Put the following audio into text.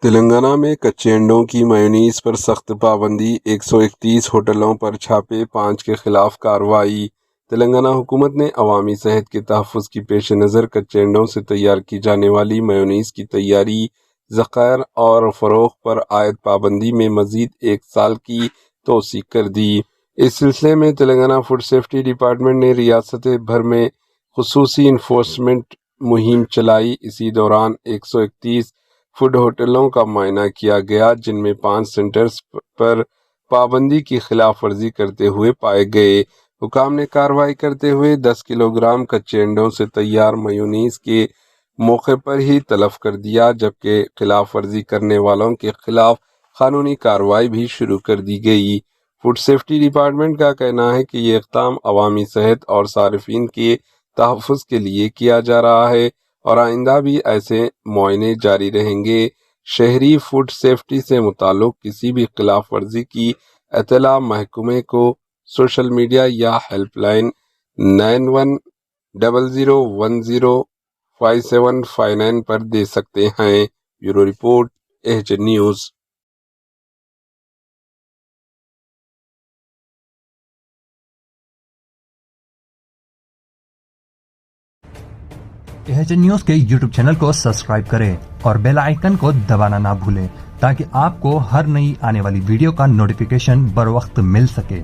تلنگانہ میں کچے انڈوں کی میونیز پر سخت پابندی، 131 ہوٹلوں پر چھاپے، 5 کے خلاف کارروائی۔ تلنگانہ حکومت نے عوامی صحت کے تحفظ کی پیش نظر کچے انڈوں سے تیار کی جانے والی میونیز کی تیاری، ذخائر اور فروخت پر عائد پابندی میں مزید 1 سال کی توسیع کر دی۔ اس سلسلے میں تلنگانہ فوڈ سیفٹی ڈپارٹمنٹ نے ریاست بھر میں خصوصی انفورسمنٹ مہم چلائی۔ اسی دوران 131 فوڈ ہوٹلوں کا معائنہ کیا گیا، جن میں 5 سینٹرز پر پابندی کی خلاف ورزی کرتے ہوئے پائے گئے۔ حکام نے کارروائی کرتے ہوئے 10 کلو گرام کچے انڈوں سے تیار میونیز کے موقع پر ہی تلف کر دیا، جبکہ خلاف ورزی کرنے والوں کے خلاف قانونی کارروائی بھی شروع کر دی گئی۔ فوڈ سیفٹی ڈپارٹمنٹ کا کہنا ہے کہ یہ اقدام عوامی صحت اور صارفین کے تحفظ کے لیے کیا جا رہا ہے اور آئندہ بھی ایسے معائنے جاری رہیں گے۔ شہری فوڈ سیفٹی سے متعلق کسی بھی خلاف ورزی کی اطلاع محکمے کو سوشل میڈیا یا ہیلپ لائن 9100105759 پر دے سکتے ہیں۔ Bureau report, H news. H news کے یوٹیوب چینل کو سبسکرائب کریں اور بیل آئیکن کو دبانا نہ بھولیں تاکہ آپ کو ہر نئی آنے والی ویڈیو کا نوٹیفیکیشن بر وقت مل سکے۔